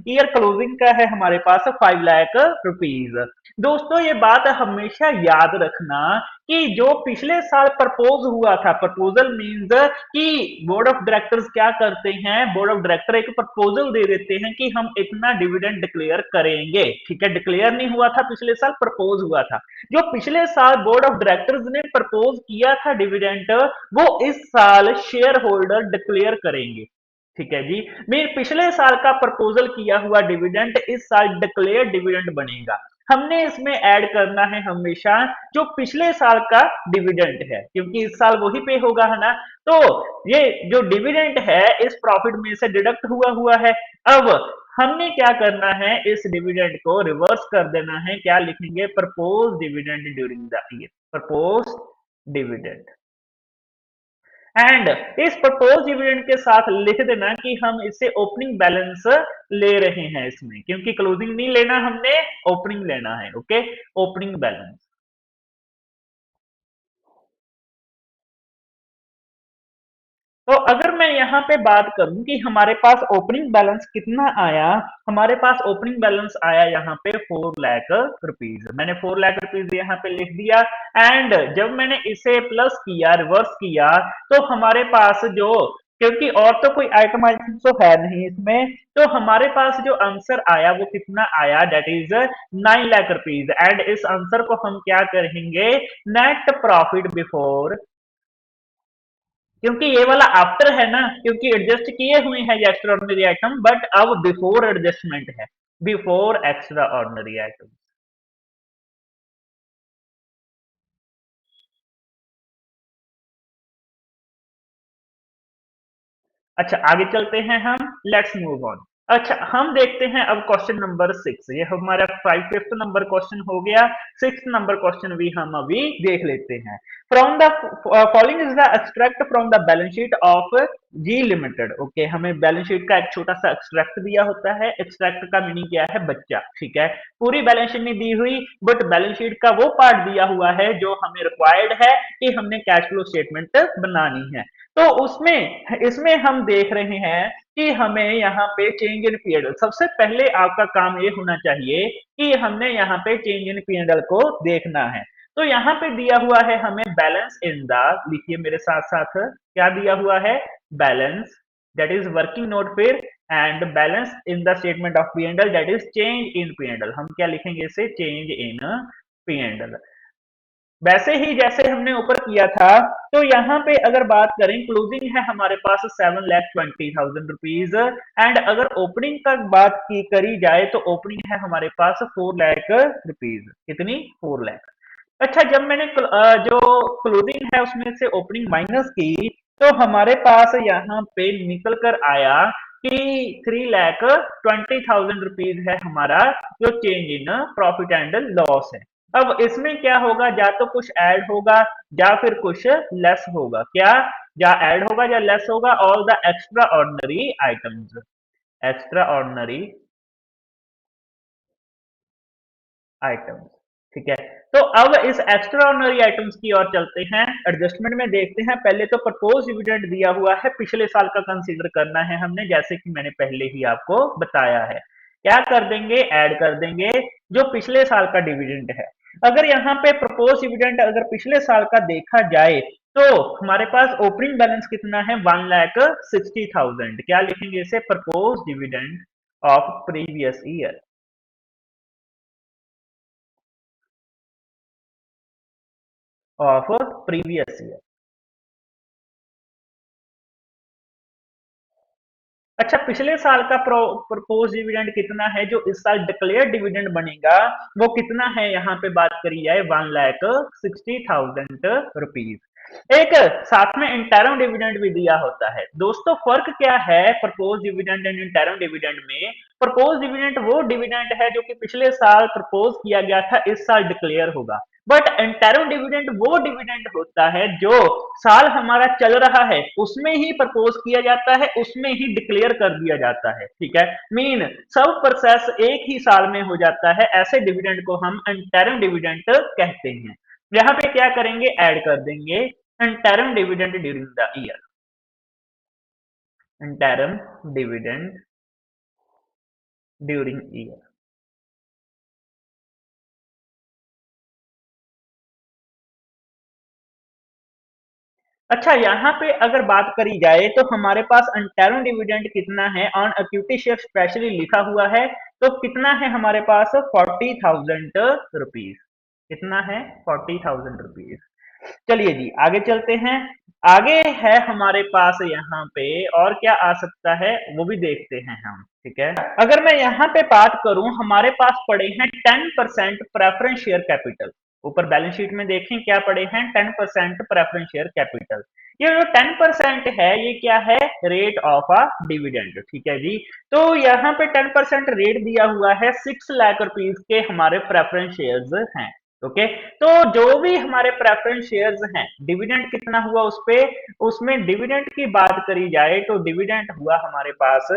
ईयर क्लोजिंग का है हमारे पास 5 लाख रुपीज। दोस्तों ये बात हमेशा याद रखना कि जो पिछले साल प्रपोज हुआ था, प्रपोजल मीन्स कि बोर्ड ऑफ डायरेक्टर्स क्या करते हैं, बोर्ड ऑफ डायरेक्टर एक प्रपोजल दे देते हैं कि हम इतना डिविडेंड डिक्लेयर करेंगे, ठीक है, डिक्लेयर नहीं हुआ था पिछले साल, प्रपोज हुआ था। जो पिछले साल बोर्ड ऑफ डायरेक्टर्स ने प्रपोज किया था डिविडेंड, वो इस साल शेयर होल्डर डिक्लेयर करेंगे। ठीक है जी, मैं पिछले साल का प्रपोजल किया हुआ डिविडेंड इस साल डिक्लेयर डिविडेंड बनेगा। हमने इसमें ऐड करना है हमेशा जो पिछले साल का डिविडेंड है, क्योंकि इस साल वही पे होगा, है ना। तो ये जो डिविडेंड है इस प्रॉफिट में से डिडक्ट हुआ हुआ है। अब हमने क्या करना है, इस डिविडेंड को रिवर्स कर देना है, क्या लिखेंगे, propose dividend during the year, propose dividend, and इस प्रपोज डिविडेंड के साथ लिख देना कि हम इससे ओपनिंग बैलेंस ले रहे हैं इसमें, क्योंकि क्लोजिंग नहीं लेना हमने, ओपनिंग लेना है। Okay, opening balance. तो अगर मैं यहाँ पे बात करूं कि हमारे पास ओपनिंग बैलेंस कितना आया, हमारे पास ओपनिंग बैलेंस आया यहाँ पे 4 लाख रुपीज, मैंने 4 लाख रुपीज यहाँ पे लिख दिया। एंड जब मैंने इसे प्लस किया, रिवर्स किया, तो हमारे पास जो, क्योंकि और तो कोई आइटम आइटम तो है नहीं इसमें, तो हमारे पास जो आंसर आया वो कितना आया, debt is 9 lakh rupees. And इस आंसर को हम क्या करेंगे, नेट प्रॉफिट बिफोर, क्योंकि ये वाला आफ्टर है ना, क्योंकि एडजस्ट किए हुए हैं ये एक्स्ट्रा ऑर्डिनरी आइटम, बट अब बिफोर एडजस्टमेंट है, बिफोर एक्स्ट्रा ऑर्डिनरी आइटम। अच्छा, आगे चलते हैं हम, लेट्स मूव ऑन। अच्छा, हम देखते हैं अब क्वेश्चन नंबर 6, ये हमारा फिफ्थ नंबर क्वेश्चन हो गया। सिक्स नंबर क्वेश्चन भी हम अभी देख लेते हैं। From the following is the extract from the balance sheet of G limited. Okay, हमें बैलेंस शीट का एक छोटा सा एक्सट्रैक्ट दिया होता है, एक्सट्रैक्ट का मीनिंग क्या है, बच्चा, ठीक है। पूरी बैलेंस शीट नहीं दी हुई, बट बैलेंस शीट का वो पार्ट दिया हुआ है जो हमें रिक्वायर्ड है कि हमने कैश फ्लो स्टेटमेंट बनानी है। तो उसमें, इसमें हम देख रहे हैं कि हमें यहाँ पे चेंज इन पीएनएल, सबसे पहले आपका काम ये होना चाहिए कि हमने यहाँ पे चेंज इन पीएनएल को देखना है। तो यहाँ पे दिया हुआ है हमें बैलेंस इन द, लिखिए मेरे साथ साथ, क्या दिया हुआ है, balance, that is working note, फिर and balance in the statement of PNL, that is change in PNL. हम क्या लिखेंगे इसे, चेंज इन पीएनएल, वैसे ही जैसे हमने ऊपर किया था। तो यहाँ पे अगर बात करें, क्लोजिंग है हमारे पास 7,20,000 रुपीज, एंड अगर ओपनिंग का बात की करी जाए तो ओपनिंग है हमारे पास 4 लाख रुपीज, कितनी, 4 लाख। अच्छा, जब मैंने जो क्लोजिंग है उसमें से ओपनिंग माइनस की, तो हमारे पास यहाँ पे निकल कर आया कि 3,20,000 रुपीज है हमारा जो change in profit and loss है। अब इसमें क्या होगा, या तो कुछ ऐड होगा या फिर कुछ लेस होगा। क्या, या ऐड होगा या लेस होगा। All the extra ordinary items, extra ordinary items. ठीक है, तो अब इस एक्स्ट्रा ऑर्डिनरी आइटम्स की ओर चलते हैं। एडजस्टमेंट में देखते हैं। पहले तो प्रपोज डिविडेंड दिया हुआ है, पिछले साल का कंसीडर करना है हमने, जैसे कि मैंने पहले ही आपको बताया है। क्या कर देंगे, ऐड कर देंगे जो पिछले साल का डिविडेंड है। अगर यहाँ पे प्रपोज डिविडेंड अगर पिछले साल का देखा जाए तो हमारे पास ओपनिंग बैलेंस कितना है, 1,60,000। क्या लिखेंगे इसे, propose dividend of previous year, of previous year. अच्छा, पिछले साल का प्रपोज डिविडेंड कितना है, जो इस साल डिक्लेयर डिविडेंड बनेगा वो कितना है, यहाँ पे बात करी जाए 1,60,000 रुपीज। एक साथ में इंटरम डिविडेंड भी दिया होता है। दोस्तों फर्क क्या है propose dividend and interim dividend में। प्रपोज डिविडेंड वो डिविडेंड है जो कि पिछले साल प्रपोज किया गया था, इस साल डिक्लेयर होगा। बट इंटरम डिविडेंड वो डिविडेंड होता है जो साल हमारा चल रहा है उसमें ही प्रपोज किया जाता है, उसमें ही डिक्लेयर कर दिया जाता है। ठीक है, मीन सब प्रोसेस एक ही साल में हो जाता है, ऐसे डिविडेंड को हम इंटरम डिविडेंड कहते हैं। यहाँ पे क्या करेंगे, ऐड कर देंगे interim dividend during the year, interim dividend during year. अच्छा, यहाँ पे अगर बात करी जाए तो हमारे पास अंटरम डिविडेंड कितना है, ऑन इक्विटी शेयर स्पेशली लिखा हुआ है, तो कितना है हमारे पास, 40,000 रुपीज। कितना है, 40,000 रुपीज। चलिए जी आगे चलते हैं। आगे है हमारे पास यहाँ पे और क्या आ सकता है वो भी देखते हैं हम। ठीक है, अगर मैं यहाँ पे बात करूं, हमारे पास पड़े हैं 10% प्रेफरेंस शेयर कैपिटल। ऊपर बैलेंस शीट में देखें क्या पड़े हैं, 10% प्रेफरेंस शेयर कैपिटल। ये जो 10% है ये क्या है, रेट ऑफ अ डिविडेंड। ठीक है जी, तो यहाँ पे 10% रेट दिया हुआ है, 6 लाख रुपीज के हमारे प्रेफरेंस शेयर्स हैं। ओके, तो जो भी हमारे प्रेफरेंस शेयर्स हैं, डिविडेंड कितना हुआ उस पे, उसमें डिविडेंड की बात करी जाए तो डिविडेंड हुआ हमारे पास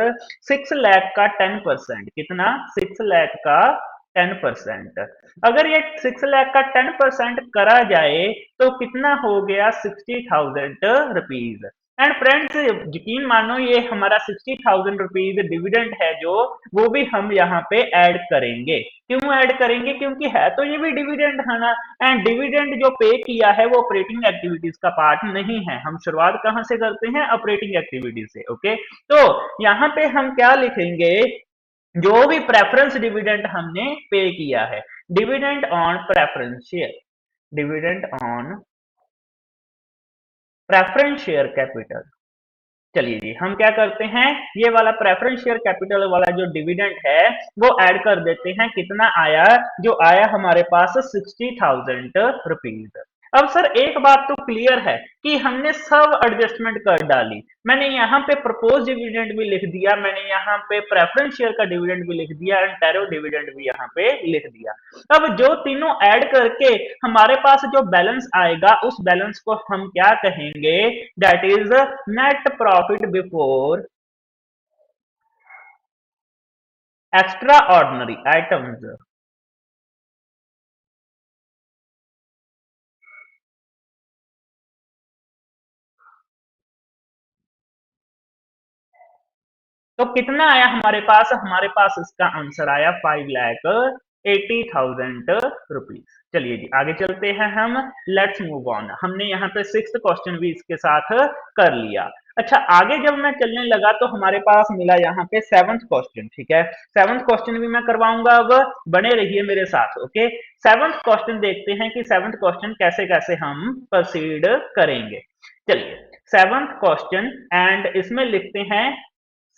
6 लाख का 10%। कितना, 6 लाख का 10%। अगर ये 6 लाख का 10% करा जाए तो कितना हो गया, 60,000 रुपीज। एंड फ्रेंड्स यकीन मानो ये हमारा 60,000 रुपीज डिविडेंड है जो, वो भी हम यहाँ पे ऐड करेंगे। क्यों ऐड करेंगे, क्योंकि है तो ये भी डिविडेंड है ना। एंड डिविडेंड जो पे किया है वो ऑपरेटिंग एक्टिविटीज का पार्ट नहीं है। हम शुरुआत कहां से करते हैं, ऑपरेटिंग एक्टिविटीज से। ओके, तो यहाँ पे हम क्या लिखेंगे, जो भी प्रेफरेंस डिविडेंड हमने पे किया है, dividend on preference share, dividend on preference share capital. चलिए जी हम क्या करते हैं, ये वाला प्रेफरेंस शेयर कैपिटल वाला जो डिविडेंड है वो ऐड कर देते हैं। कितना आया, जो आया हमारे पास 60,000 रुपीज। अब सर एक बात तो क्लियर है कि हमने सब एडजस्टमेंट कर डाली। मैंने यहाँ पे प्रपोज डिविडेंड भी लिख दिया, मैंने यहाँ पे प्रेफरेंस शेयर का डिविडेंड भी लिख दिया, एंड टैरो डिविडेंड भी यहाँ पे लिख दिया। अब जो तीनों ऐड करके हमारे पास जो बैलेंस आएगा उस बैलेंस को हम क्या कहेंगे, that is net profit before extra ordinary items. तो कितना आया हमारे पास इसका आंसर आया 5,80,000 रुपीज। चलिए जी आगे चलते हैं हम। Let's move on. हमने यहाँ पे सिक्स्थ क्वेश्चन भी इसके साथ कर लिया। अच्छा, आगे जब मैं चलने लगा तो हमारे पास मिला यहाँ पे सेवंथ क्वेश्चन। ठीक है, सेवंथ क्वेश्चन भी मैं करवाऊंगा, अब बने रहिए मेरे साथ। ओके, सेवंथ क्वेश्चन देखते हैं कि सेवंथ क्वेश्चन कैसे कैसे हम प्रोसीड करेंगे। चलिए, सेवंथ क्वेश्चन एंड इसमें लिखते हैं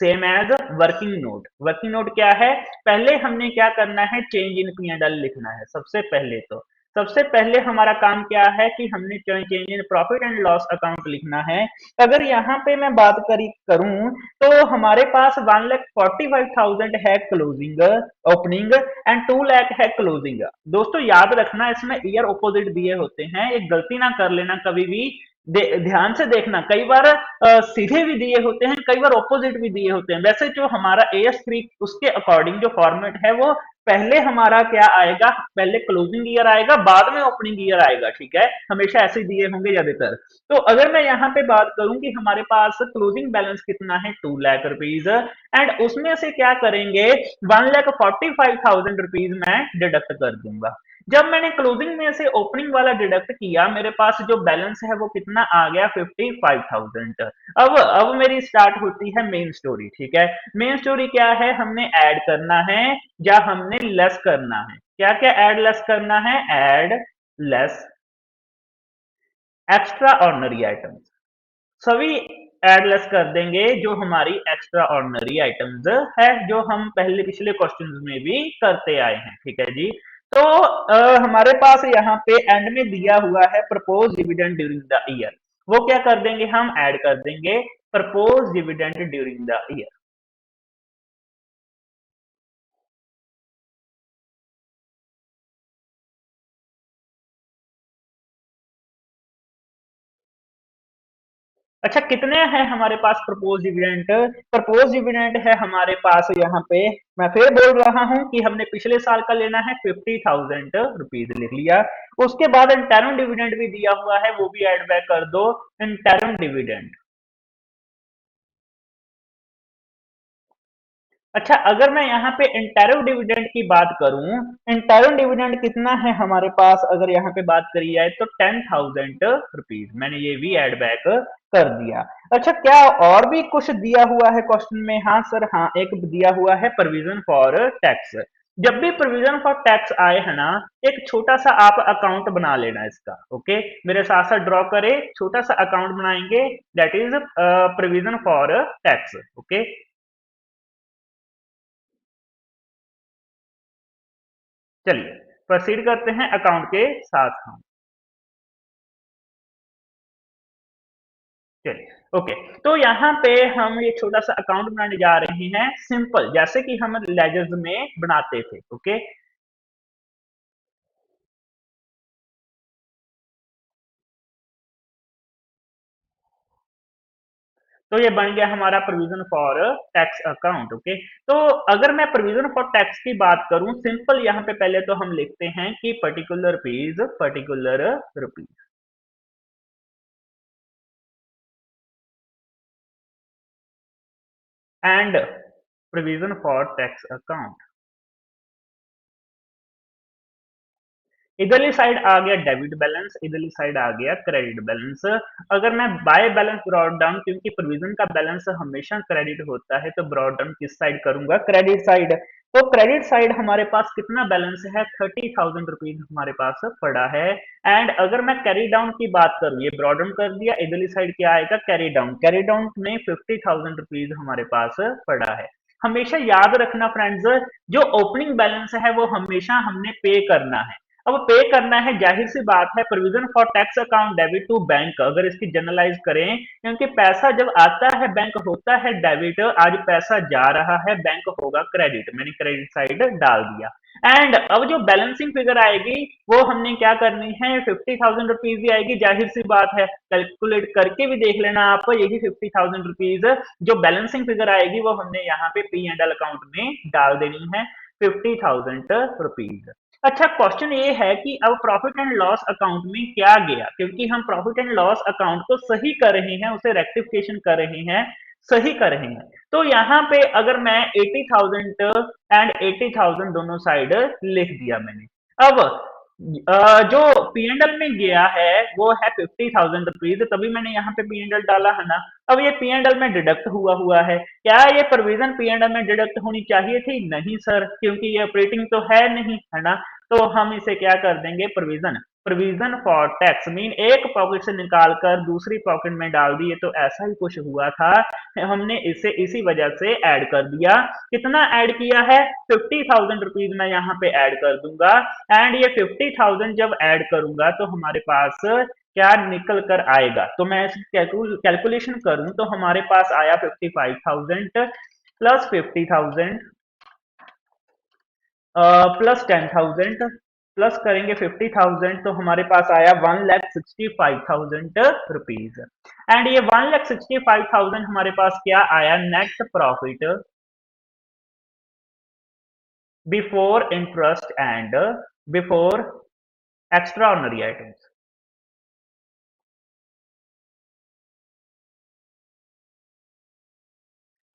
same as working note. Working note क्या है, पहले हमने क्या करना है, change in P and L लिखना है सबसे पहले। तो सबसे पहले हमारा काम क्या है कि हमने change in profit and loss account लिखना है। अगर यहाँ पे मैं बात करूं तो हमारे पास 1,45,000 है क्लोजिंग, ओपनिंग एंड 2 लाख है क्लोजिंग। दोस्तों याद रखना इसमें ईयर ऑपोजिट दिए होते हैं, एक गलती ना कर लेना कभी भी। ध्यान से देखना, कई बार सीधे भी दिए होते हैं, कई बार ऑपोजिट भी दिए होते हैं। वैसे जो हमारा AS3 उसके अकॉर्डिंग जो फॉर्मेट है वो पहले हमारा क्या आएगा, पहले क्लोजिंग ईयर आएगा बाद में ओपनिंग ईयर आएगा, ठीक है, हमेशा ऐसे दिए होंगे ज्यादातर। तो अगर मैं यहाँ पे बात करूं कि हमारे पास क्लोजिंग बैलेंस कितना है 2 लाख रुपीज, एंड उसमें से क्या करेंगे 1,45,000 रुपीज मैं डिडक्ट कर दूंगा। जब मैंने क्लोजिंग में से ओपनिंग वाला डिडक्ट किया, मेरे पास जो बैलेंस है वो कितना आ गया 55,000। अब मेरी स्टार्ट होती है मेन स्टोरी, ठीक है। मेन स्टोरी क्या है, हमने ऐड करना है या हमने लेस करना है। क्या क्या ऐड लेस करना है, add less extra ordinary items, सभी एडलेस कर देंगे जो हमारी एक्स्ट्रा ऑर्डिनरी आइटम्स है, जो हम पहले पिछले क्वेश्चंस में भी करते आए हैं, ठीक है जी। तो हमारे पास यहाँ पे एंड में दिया हुआ है propose dividend during the year, वो क्या कर देंगे, हम ऐड कर देंगे propose dividend during the year. अच्छा, कितने हैं हमारे पास प्रपोज डिविडेंड, प्रपोज डिविडेंड है हमारे पास यहाँ पे, मैं फिर बोल रहा हूँ कि हमने पिछले साल का लेना है 50,000 रुपीज लिख लिया। उसके बाद इंटरम डिविडेंड भी दिया हुआ है, वो भी ऐड बैक कर दो, इंटरम डिविडेंड। अच्छा, अगर मैं यहाँ पे इंटरम डिविडेंड की बात करूं, इंटरम डिविडेंड कितना है हमारे पास, अगर यहाँ पे बात करी जाए तो 10,000 रुपीज, मैंने ये भी ऐड बैक कर दिया। अच्छा, क्या और भी कुछ दिया हुआ है क्वेश्चन में, हाँ सर, हाँ एक दिया हुआ है प्रोविजन फॉर टैक्स। जब भी प्रोविजन फॉर टैक्स आए है ना, एक छोटा सा आप अकाउंट बना लेना इसका, ओके, मेरे साथ साथ ड्रॉ करें, छोटा सा अकाउंट बनाएंगे, that is provision for tax, okay. चलिए प्रोसीड करते हैं अकाउंट के साथ हम। चलिए, ओके। तो यहाँ पे हम ये छोटा सा अकाउंट बनाने जा रहे हैं, सिंपल जैसे कि हम लेजर्स में बनाते थे, ओके। तो ये बन गया हमारा provision for tax account, okay. तो अगर मैं प्रोविजन फॉर टैक्स की बात करूं, सिंपल यहाँ पे पहले तो हम लिखते हैं कि particular rupees and provision for tax account. इधरली साइड आ गया डेबिट बैलेंस, इधरली साइड आ गया क्रेडिट बैलेंस। अगर मैं बाय बैलेंस ब्रॉड डाउन, क्योंकि प्रोविजन का बैलेंस हमेशा क्रेडिट होता है, तो ब्रॉड डाउन किस साइड करूंगा, क्रेडिट साइड। तो क्रेडिट साइड हमारे पास कितना बैलेंस है, 30,000 रुपीज हमारे पास पड़ा है। एंड अगर मैं कैरी डाउन की बात करूं, ये ब्रॉड डाउन कर दिया, इधरली साइड क्या आएगा, कैरी डाउन। कैरी डाउन में 50,000 रुपीज हमारे पास पड़ा है। हमेशा याद रखना फ्रेंड्स, जो ओपनिंग बैलेंस है वो हमेशा हमने पे करना है। अब पे करना है, जाहिर सी बात है, provision for tax account debit to bank, अगर इसकी जनरलाइज करें, क्योंकि पैसा जब आता है बैंक होता है डेबिट, आज पैसा जा रहा है बैंक होगा क्रेडिट, मैंने क्रेडिट साइड डाल दिया। एंड अब जो बैलेंसिंग फिगर आएगी वो हमने क्या करनी है, 50,000 रुपीज ही आएगी, जाहिर सी बात है, कैलकुलेट करके भी देख लेना आप, यही 50,000 रुपीज जो बैलेंसिंग फिगर आएगी वो हमने यहाँ पे पी एंड एल अकाउंट में डाल देनी है, 50,000 रुपीज। अच्छा, क्वेश्चन ये है कि अब प्रॉफिट एंड लॉस अकाउंट में क्या गया, क्योंकि हम प्रॉफिट एंड लॉस अकाउंट को सही कर रहे हैं, उसे रेक्टिफिकेशन कर रहे हैं, सही कर रहे हैं। तो यहाँ पे अगर मैं 80,000 एंड 80,000 दोनों साइड लिख दिया मैंने। अब जो पी एंड एल में गया है वो है 50,000 रुपीज, तभी मैंने यहाँ पे पी एंड एल डाला है ना। अब ये पी एंड एल में डिडक्ट हुआ हुआ है, क्या ये प्रोविजन पी एंड एल में डिडक्ट होनी चाहिए थी, नहीं सर, क्योंकि ये ऑपरेटिंग तो है नहीं, है ना। तो हम इसे क्या कर देंगे, provision provision for tax mean एक पॉकेट से निकालकर दूसरी पॉकेट में डाल दिए, तो ऐसा ही कुछ हुआ था। हमने इसे इसी वजह से ऐड कर दिया। कितना ऐड किया है? 50,000 रुपीज मैं यहाँ पे ऐड कर दूंगा। एंड ये 50,000 जब ऐड करूंगा तो हमारे पास क्या निकल कर आएगा? तो मैं इसकी कैलकुलेशन करूं तो हमारे पास आया 55,000 प्लस 50,000 प्लस 10,000 प्लस करेंगे 50,000, तो हमारे पास आया 1,65,000 रुपीज। एंड ये 1,65,000 हमारे पास क्या आया? Net profit before interest and before extra ordinary items.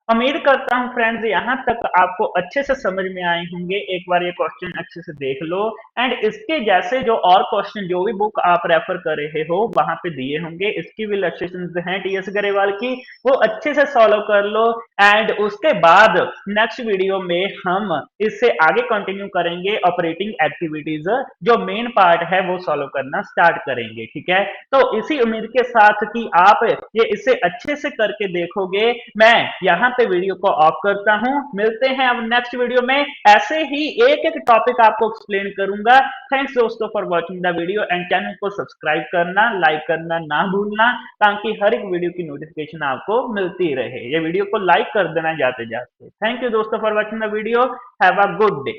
उम्मीद करता हूँ फ्रेंड्स यहाँ तक आपको अच्छे से समझ में आए होंगे। एक बार ये क्वेश्चन अच्छे से देख लो। एंड इसके जैसे जो और क्वेश्चन जो भी बुक आप रेफर कर रहे हो वहां पे दिए होंगे, इसकी भी इलस्ट्रेशंस हैं टीएस गरेवाल की, वो अच्छे से सॉल्व कर लो। एंड उसके बाद नेक्स्ट वीडियो में हम इससे आगे कंटिन्यू करेंगे, ऑपरेटिंग एक्टिविटीज जो मेन पार्ट है वो सॉल्व करना स्टार्ट करेंगे। ठीक है, तो इसी उम्मीद के साथ कि आप ये इसे अच्छे से करके देखोगे, मैं यहाँ पे वीडियो को ऑफ करता हूं। मिलते हैं अब नेक्स्ट वीडियो में, ऐसे ही एक एक टॉपिक आपको एक्सप्लेन करूंगा। थैंक्स दोस्तों for watching the video, and channel को सब्सक्राइब करना, लाइक करना ना भूलना, ताकि हर एक वीडियो की नोटिफिकेशन आपको मिलती रहे। ये वीडियो को लाइक कर देना जाते जाते। थैंक यू दोस्तों for watching the video. Have a good day.